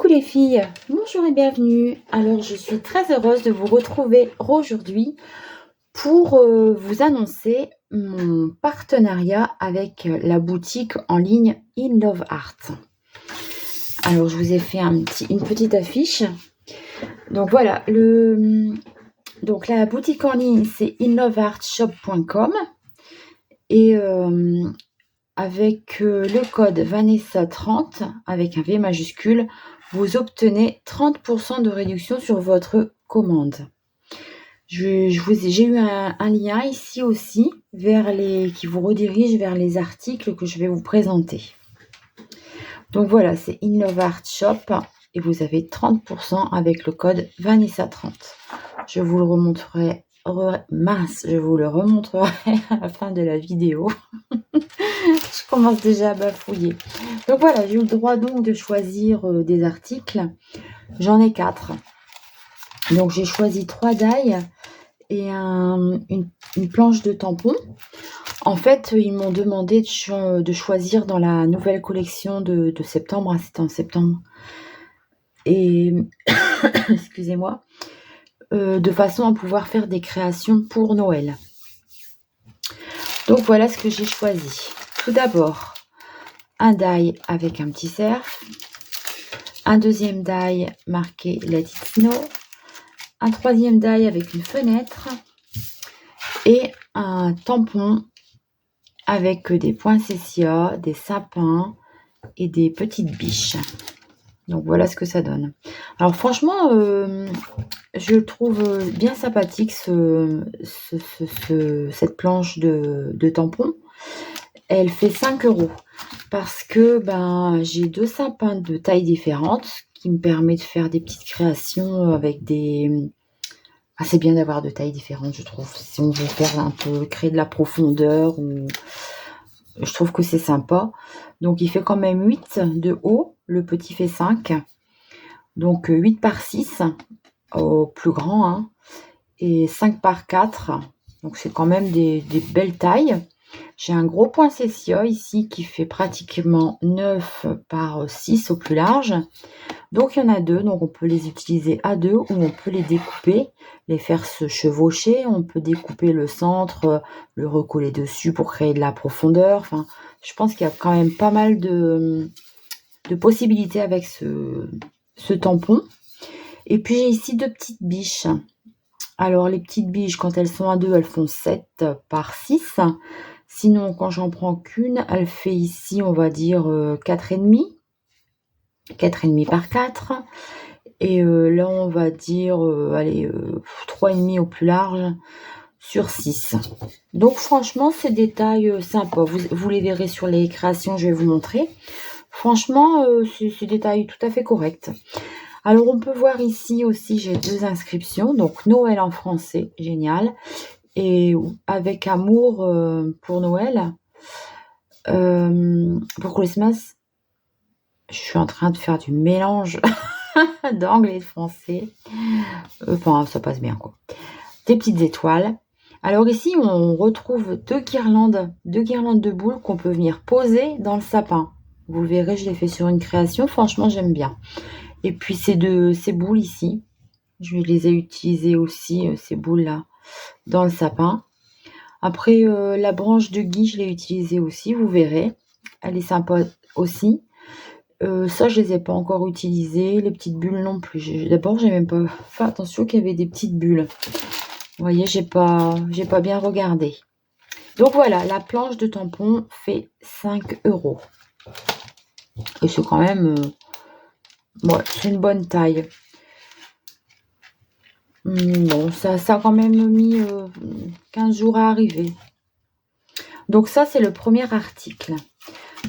Coucou les filles, bonjour et bienvenue. Alors je suis très heureuse de vous retrouver aujourd'hui pour vous annoncer mon partenariat avec la boutique en ligne In Love Art. Alors je vous ai fait une petite affiche. Donc voilà, donc la boutique en ligne c'est inloveartshop.com et avec le code Vanessa30 avec un V majuscule, vous obtenez 30% de réduction sur votre commande. J'ai eu un lien ici aussi qui vous redirige vers les articles que je vais vous présenter. Donc voilà, c'est In Love Art Shop et vous avez 30% avec le code Vanessa30. Je vous le remontrerai. Je vous le remontrerai à la fin de la vidéo. Je commence déjà à bafouiller. Donc voilà, j'ai eu le droit donc de choisir des articles. J'en ai 4. Donc j'ai choisi 3 die et une planche de tampons. En fait, ils m'ont demandé de choisir dans la nouvelle collection de septembre. C'était en septembre. Et excusez-moi. De façon à pouvoir faire des créations pour Noël. Donc voilà ce que j'ai choisi. Tout d'abord, un die avec un petit cerf, un deuxième die marqué Let It Snow, un troisième die avec une fenêtre et un tampon avec des poinsettias, des sapins et des petites biches. Donc voilà ce que ça donne. Alors franchement, je trouve bien sympathique cette planche de tampons. Elle fait 5 € parce que j'ai 2 sapins de tailles différentes qui me permet de faire des petites créations avec des... c'est bien d'avoir de tailles différentes, je trouve. Si on veut faire un peu, créer de la profondeur, je trouve que c'est sympa. Donc il fait quand même 8 de haut, le petit fait 5. Donc 8 par 6 au plus grand, hein, et 5 par 4. Donc c'est quand même des belles tailles. J'ai un gros poinsettia ici qui fait pratiquement 9 par 6 au plus large. Donc il y en a 2, donc on peut les utiliser à 2 ou on peut les découper, les faire se chevaucher. On peut découper le centre, le recoller dessus pour créer de la profondeur. Enfin, je pense qu'il y a quand même pas mal de possibilités avec ce tampon. Et puis j'ai ici 2 petites biches. Alors les petites biches, quand elles sont à 2, elles font 7 par 6. Sinon, quand j'en prends qu'une, elle fait ici, on va dire 4,5. 4,5 par 4. Et là, on va dire 3,5 au plus large sur 6. Donc franchement, c'est des tailles sympas. Vous les verrez sur les créations, je vais vous montrer. Franchement, c'est des tailles tout à fait correctes. Alors, on peut voir ici aussi, j'ai 2 inscriptions. Donc, Noël en français, génial. Et avec amour pour Noël. Pour Christmas, je suis en train de faire du mélange d'anglais et de français. Enfin, ça passe bien, quoi. Des petites étoiles. Alors ici, on retrouve 2 guirlandes de boules qu'on peut venir poser dans le sapin. Vous le verrez, je l'ai fait sur une création. Franchement, j'aime bien. Et puis ces boules ici, je les ai utilisées aussi, ces boules-là, dans le sapin. Après, la branche de gui, je l'ai utilisée aussi, vous verrez. Elle est sympa aussi. Ça, je les ai pas encore utilisées. Les petites bulles non plus. D'abord, j'ai même pas fait attention qu'il y avait des petites bulles. Vous voyez, j'ai pas bien regardé. Donc voilà, la planche de tampon fait 5 €. Et c'est quand même... c'est une bonne taille. Bon, ça a quand même mis 15 jours à arriver. Donc ça, c'est le premier article.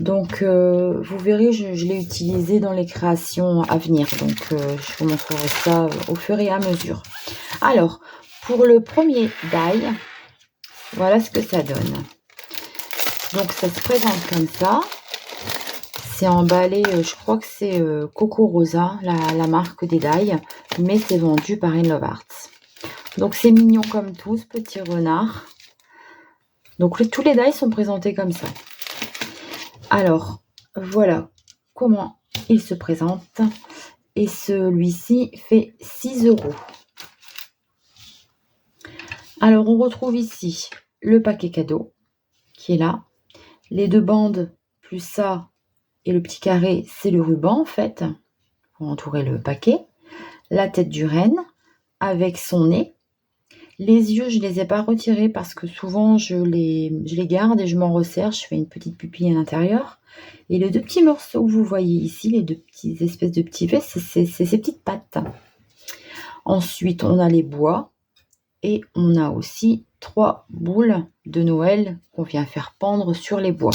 Donc, vous verrez, je l'ai utilisé dans les créations à venir. Donc, je vous montrerai ça au fur et à mesure. Alors, pour le premier die, voilà ce que ça donne. Donc, ça se présente comme ça. C'est emballé, je crois que c'est Coco Rosa, la marque des die, mais c'est vendu par In Love Art. Donc c'est mignon comme tout, ce petit renard. Donc tous les die sont présentés comme ça. Alors, voilà comment il se présente. et celui-ci fait 6 €. Alors, on retrouve ici le paquet cadeau qui est là. Les 2 bandes plus ça et le petit carré, c'est le ruban en fait, pour entourer le paquet. La tête du renne avec son nez. Les yeux, je ne les ai pas retirés parce que souvent je les garde et je m'en resserre. Je fais une petite pupille à l'intérieur. Et les 2 petits morceaux que vous voyez ici, les 2 petites espèces de petits faits, c'est ces petites pattes. Ensuite, on a les bois et on a aussi 3 boules de Noël qu'on vient faire pendre sur les bois.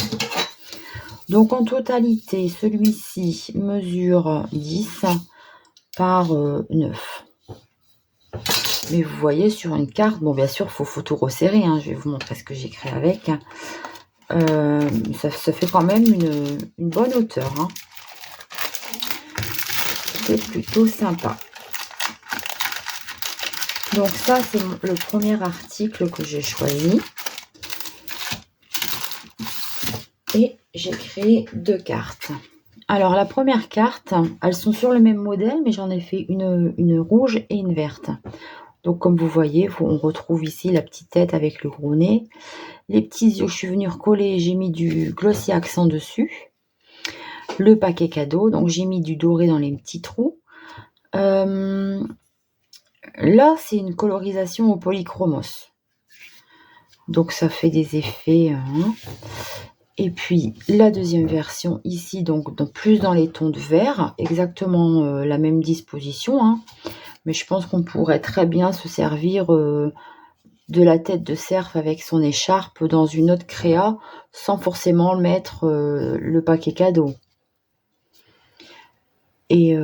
Donc en totalité, celui-ci mesure 10 par 9. Mais vous voyez sur une carte, bon bien sûr, il faut tout resserrer, hein, je vais vous montrer ce que j'ai créé avec. Ça fait quand même une bonne hauteur. Hein. C'est plutôt sympa. Donc ça, c'est le premier article que j'ai choisi. Et j'ai créé 2 cartes. Alors la première carte, elles sont sur le même modèle, mais j'en ai fait une rouge et une verte. Donc comme vous voyez, on retrouve ici la petite tête avec le gros nez. Les petits yeux, je suis venue recoller, j'ai mis du glossy accent dessus. Le paquet cadeau, donc j'ai mis du doré dans les petits trous. Là, c'est une colorisation au polychromos. Donc ça fait des effets. Hein. Et puis la deuxième version ici, donc plus dans les tons de vert, exactement la même disposition. Hein. Mais je pense qu'on pourrait très bien se servir de la tête de cerf avec son écharpe dans une autre créa sans forcément mettre le paquet cadeau. Et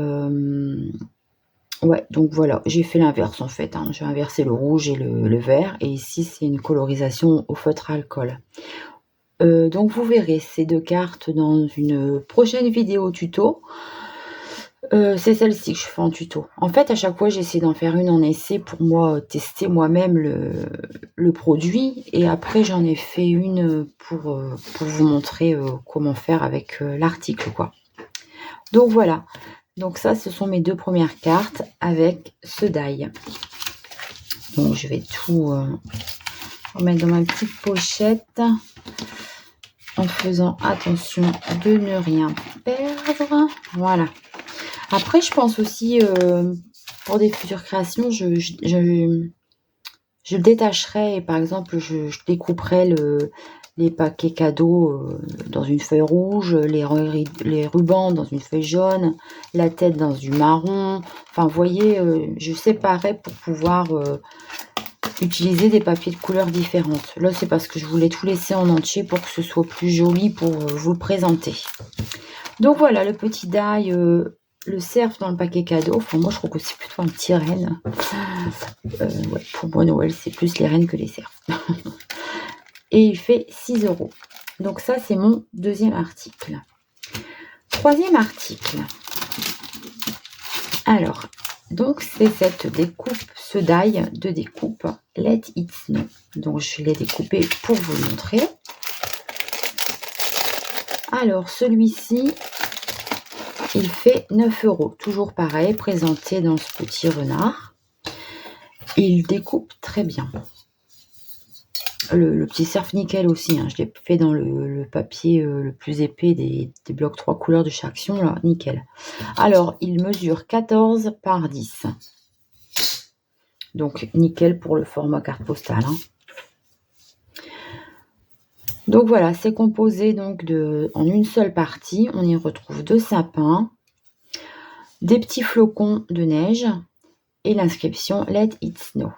ouais, donc voilà, j'ai fait l'inverse en fait. Hein. J'ai inversé le rouge et le vert. Et ici, c'est une colorisation au feutre à alcool. Donc vous verrez ces 2 cartes dans une prochaine vidéo tuto. C'est celle-ci que je fais en tuto. En fait, à chaque fois, j'essaie d'en faire une en essai pour moi tester moi-même le produit. Et après, j'en ai fait une pour vous montrer comment faire avec l'article, quoi. Donc voilà. Donc ça, ce sont mes 2 premières cartes avec ce die. Donc je vais tout remettre dans ma petite pochette en faisant attention de ne rien perdre. Voilà. Après, je pense aussi, pour des futures créations, je le détacherai et par exemple, je découperai les paquets cadeaux dans une feuille rouge, les rubans dans une feuille jaune, la tête dans du marron. Enfin, vous voyez, je séparais pour pouvoir utiliser des papiers de couleurs différentes. Là, c'est parce que je voulais tout laisser en entier pour que ce soit plus joli pour vous le présenter. Donc voilà, le petit die... le cerf dans le paquet cadeau. Enfin, moi, je trouve que c'est plutôt un petit renne. Ouais, pour moi, Noël, c'est plus les rennes que les cerfs. Et il fait 6 €. Donc ça, c'est mon deuxième article. Troisième article. Alors, donc, c'est cette découpe, ce die de découpe Let It Snow. Donc, je l'ai découpé pour vous le montrer. Alors, celui-ci... il fait 9 €. Toujours pareil, présenté dans ce petit renard. Il découpe très bien. Le petit cerf nickel aussi. Hein, je l'ai fait dans le papier le plus épais des blocs 3 couleurs de chaque action. Là, nickel. Alors, il mesure 14 par 10. Donc, nickel pour le format carte postale. Hein. Donc, voilà, c'est composé donc en une seule partie. On y retrouve 2 sapins. Des petits flocons de neige et l'inscription Let It Snow.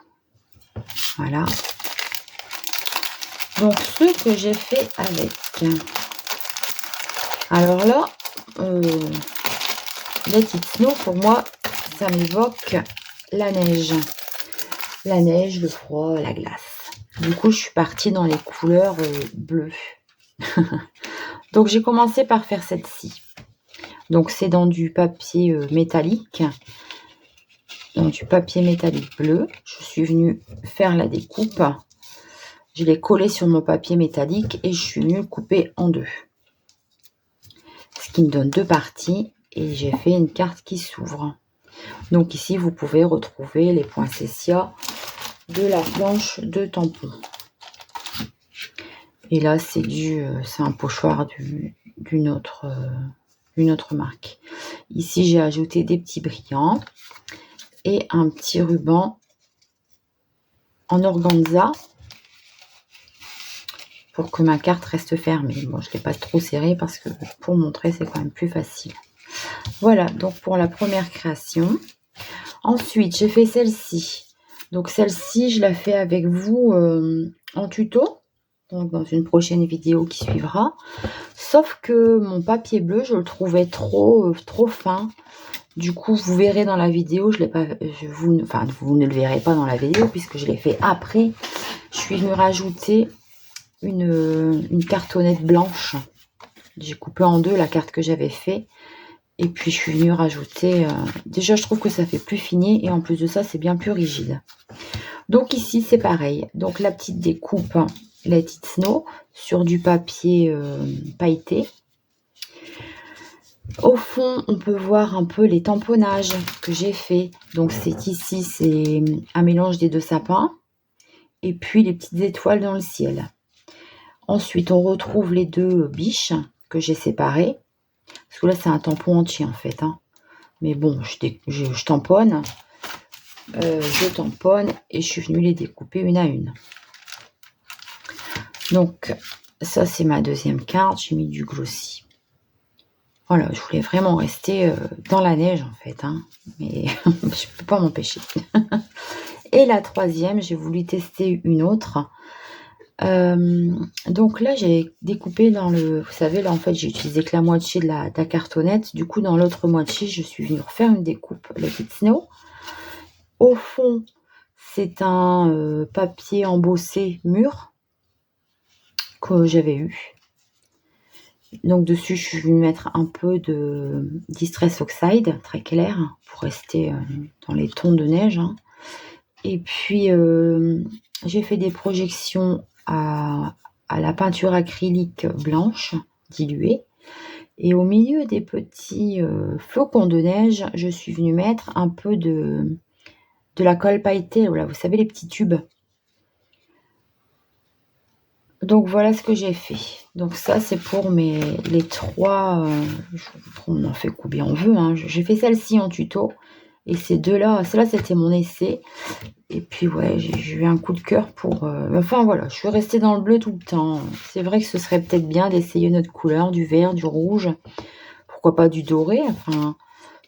Voilà. Donc, ce que j'ai fait avec. Alors là, Let It Snow, pour moi, ça m'évoque la neige. La neige, le froid, la glace. Du coup, je suis partie dans les couleurs bleues. Donc, j'ai commencé par faire celle-ci. Donc, c'est dans du papier métallique. Dans du papier métallique bleu. Je suis venue faire la découpe. Je l'ai collé sur mon papier métallique et je suis venue couper en 2. Ce qui me donne 2 parties. et j'ai fait une carte qui s'ouvre. Donc ici, vous pouvez retrouver les poinsettias de la planche de tampon. Et là, c'est un pochoir d'une autre marque. Ici, j'ai ajouté des petits brillants et un petit ruban en organza pour que ma carte reste fermée. Bon, je ne l'ai pas trop serré parce que pour montrer, c'est quand même plus facile. Voilà, donc pour la première création. Ensuite, j'ai fait celle-ci. Donc celle-ci, je la fais avec vous en tuto, donc dans une prochaine vidéo qui suivra. Sauf que mon papier bleu, je le trouvais trop fin. Du coup, vous verrez dans la vidéo, je l'ai pas, vous ne le verrez pas dans la vidéo puisque je l'ai fait après. Je suis venue rajouter une cartonnette blanche. J'ai coupé en deux la carte que j'avais fait. Et puis, je suis venue rajouter... déjà, je trouve que ça fait plus fini. Et en plus de ça, c'est bien plus rigide. Donc, ici, c'est pareil. Donc, la petite découpe Let It Snow sur du papier pailleté. Au fond, on peut voir un peu les tamponnages que j'ai fait. Donc, ici, c'est un mélange des deux sapins. Et puis, les petites étoiles dans le ciel. Ensuite, on retrouve les deux biches que j'ai séparées. Parce que là, c'est un tampon entier, en fait. Hein. Mais bon, je tamponne. Je tamponne et je suis venue les découper une à une. Donc, ça, c'est ma deuxième carte. J'ai mis du glossy. Voilà, je voulais vraiment rester dans la neige, en fait. Hein. Mais je ne peux pas m'empêcher. Et la troisième, j'ai voulu tester une autre. Donc là, j'ai découpé dans le... Vous savez, là, en fait, j'ai utilisé que la moitié de la cartonnette. Du coup, dans l'autre moitié, je suis venue refaire une découpe Let It Snow. Au fond, c'est un papier embossé mûr que j'avais eu. Donc, dessus, je suis venue mettre un peu de Distress Oxide, très clair, pour rester dans les tons de neige. Hein. Et puis, j'ai fait des projections à la peinture acrylique blanche diluée. Et au milieu des petits flocons de neige, je suis venue mettre un peu de la colle pailletée. Voilà, vous savez, les petits tubes. Donc, voilà ce que j'ai fait. Donc, ça, c'est pour les trois... on en fait combien on veut. Hein. J'ai fait celle-ci en tuto. Et ces deux-là, celle-là, c'était mon essai. Et puis, ouais, j'ai eu un coup de cœur pour... enfin, voilà, je suis restée dans le bleu tout le temps. C'est vrai que ce serait peut-être bien d'essayer une autre couleur, du vert, du rouge. Pourquoi pas du doré. Enfin,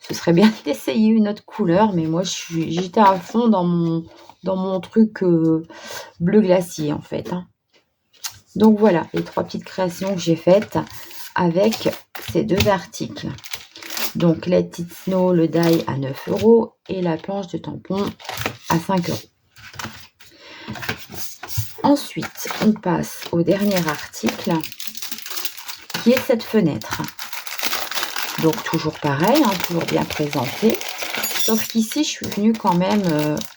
ce serait bien d'essayer une autre couleur. Mais moi, j'étais à fond dans mon truc bleu glacier, en fait. Hein. Donc, voilà, les trois petites créations que j'ai faites avec ces deux articles. Donc, Let It Snow, le die à 9 € et la planche de tampon à 5 €. Ensuite, on passe au dernier article qui est cette fenêtre. Donc, toujours pareil, hein, toujours bien présenté. Sauf qu'ici, je suis venue quand même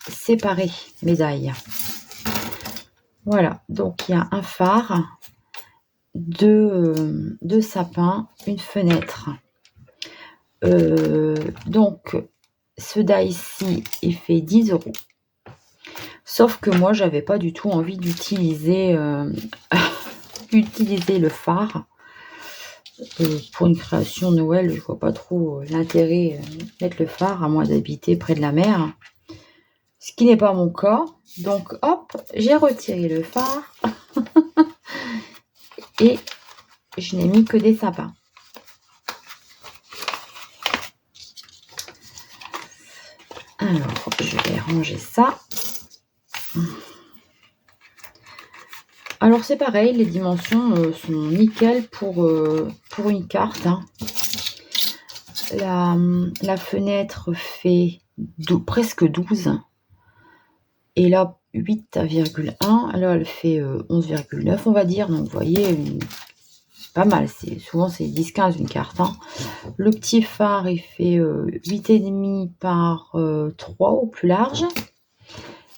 séparer mes die. Voilà, donc il y a un phare, deux sapins, une fenêtre. Donc, ce die-ci, il fait 10 €. Sauf que moi, j'avais pas du tout envie d'utiliser le phare. Pour une création Noël, je vois pas trop l'intérêt de mettre le phare, à moins d'habiter près de la mer. Ce qui n'est pas mon cas. Donc, hop, j'ai retiré le phare. Et je n'ai mis que des sapins. Alors, je vais ranger ça. Alors, c'est pareil, les dimensions sont nickel pour une carte. Hein. La fenêtre fait presque 12. Et là, 8,1. Là, elle fait 11,9, on va dire. Donc, vous voyez, pas mal. Souvent, c'est 10-15 une carte. Hein. Le petit phare, il fait 8,5 par 3 au plus large.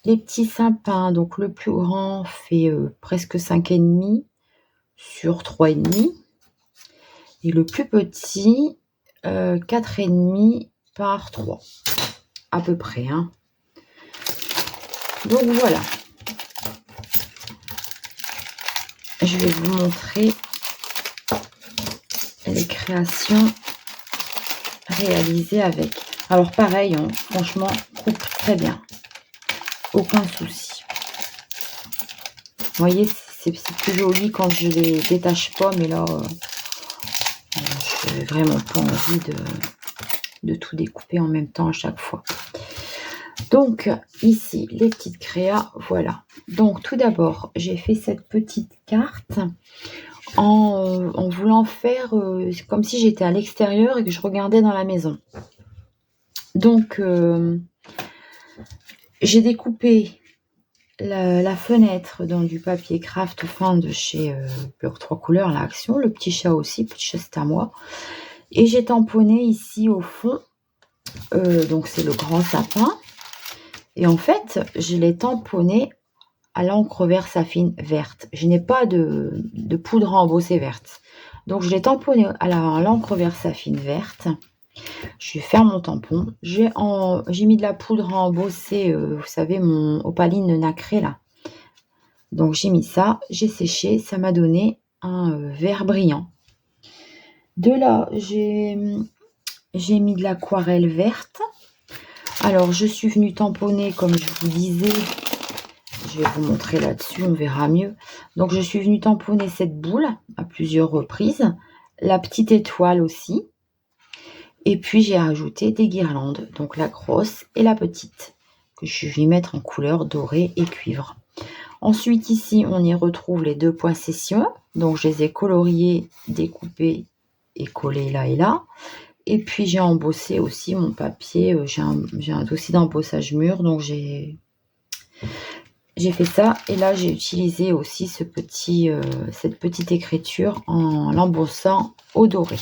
Les petits sapins, donc le plus grand fait presque 5,5 sur 3,5. Et le plus petit, 4,5 par 3 à peu près, hein. Donc voilà, je vais vous montrer les créations réalisées avec. Alors pareil, hein, franchement, coupe très bien, aucun souci. Vous voyez, c'est plus joli quand je les détache pas, mais là, je n'ai vraiment pas envie de tout découper en même temps à chaque fois. Donc ici, les petites créas, voilà. Donc tout d'abord, j'ai fait cette petite carte en voulant faire comme si j'étais à l'extérieur et que je regardais dans la maison. Donc j'ai découpé la fenêtre dans du papier craft fin de chez Beurre 3 couleurs, la Action, le petit chat aussi, petit chat c'est à moi. Et j'ai tamponné ici au fond, donc c'est le grand sapin. Et en fait, je l'ai tamponné à l'encre Versafine verte. Je n'ai pas de poudre à embosser verte. Donc je l'ai tamponné à l'encre Versafine verte. Je vais faire mon tampon. J'ai mis de la poudre à embosser, vous savez, mon opaline nacré là. Donc j'ai mis ça, j'ai séché, ça m'a donné un vert brillant. De là, j'ai mis de l'aquarelle verte. Alors je suis venue tamponner, comme je vous disais, je vais vous montrer là-dessus, on verra mieux. Donc je suis venue tamponner cette boule à plusieurs reprises, la petite étoile aussi. Et puis j'ai rajouté des guirlandes, donc la grosse et la petite, que je suis venue mettre en couleur dorée et cuivre. Ensuite ici on y retrouve les 2 poinçations, donc je les ai coloriés, découpés et collés là et là. Et puis j'ai embossé aussi mon papier, j'ai un dossier d'embossage mûr, donc j'ai fait ça. Et là j'ai utilisé aussi cette petite écriture en l'embossant au doré.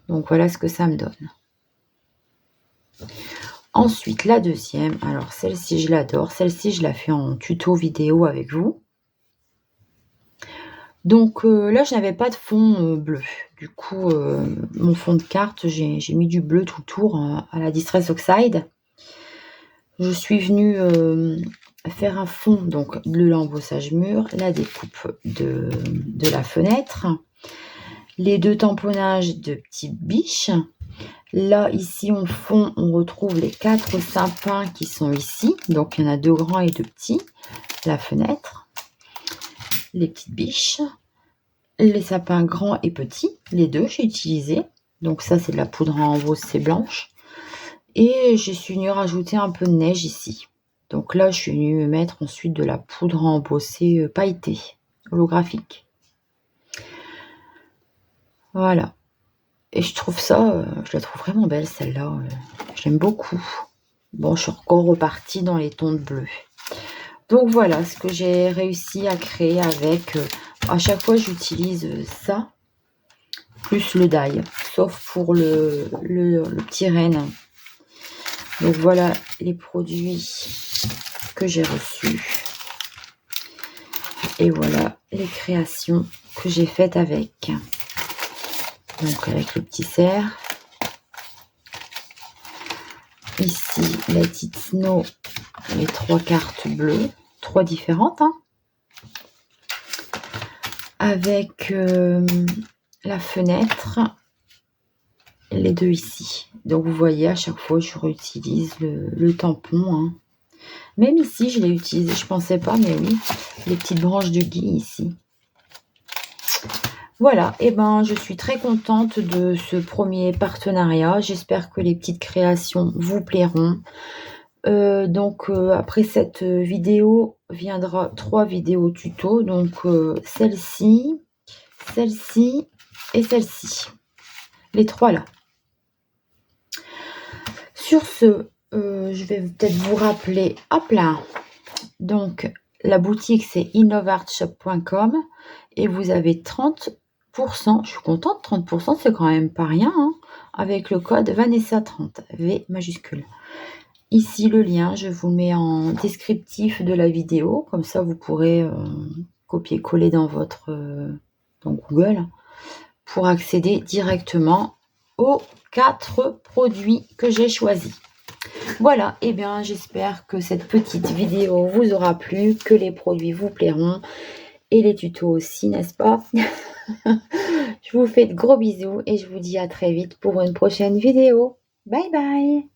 Donc voilà ce que ça me donne. Ensuite la deuxième, alors celle-ci je l'adore, celle-ci je la fais en tuto vidéo avec vous. Donc là je n'avais pas de fond bleu, du coup mon fond de carte j'ai mis du bleu tout autour à la Distress Oxide. Je suis venue faire un fond, donc de l'embossage mûr, la découpe de la fenêtre, les 2 tamponnages de petites biches. Là ici en fond on retrouve les 4 sapins qui sont ici, donc il y en a 2 grands et 2 petits, la fenêtre, les petites biches, les sapins grands et petits, les 2 j'ai utilisé. Donc ça c'est de la poudre à embosser blanche. Et je suis venue rajouter un peu de neige ici. Donc là je suis venue mettre ensuite de la poudre à embosser pailletée, holographique. Voilà. Et je trouve ça, je la trouve vraiment belle celle-là. J'aime beaucoup. Bon, je suis encore repartie dans les tons de bleu. Donc voilà ce que j'ai réussi à créer avec. À chaque fois j'utilise ça, plus le die, sauf pour le petit renne. Donc voilà les produits que j'ai reçus. Et voilà les créations que j'ai faites avec. Donc avec le petit cerf. Ici la petite Snow, les 3 cartes bleues, 3 différentes. Hein. Avec la fenêtre, les 2 ici. Donc vous voyez à chaque fois je réutilise le tampon. Hein. Même ici je l'ai utilisé, je pensais pas, mais oui, les petites branches de gui ici. Voilà, et ben je suis très contente de ce premier partenariat. J'espère que les petites créations vous plairont. Donc après cette vidéo viendra 3 vidéos tuto. Donc celle-ci, celle-ci et celle-ci. Les 3 là. Sur ce, je vais peut-être vous rappeler, hop là. Donc la boutique c'est innovartshop.com et vous avez 30%. Je suis contente, 30% c'est quand même pas rien, hein, avec le code Vanessa30, V majuscule. Ici le lien, je vous mets en descriptif de la vidéo, comme ça vous pourrez copier-coller dans votre dans Google pour accéder directement au 4 produits que j'ai choisis. Voilà, et bien j'espère que cette petite vidéo vous aura plu, que les produits vous plairont et les tutos aussi, n'est-ce pas? Je vous fais de gros bisous et je vous dis à très vite pour une prochaine vidéo. Bye bye!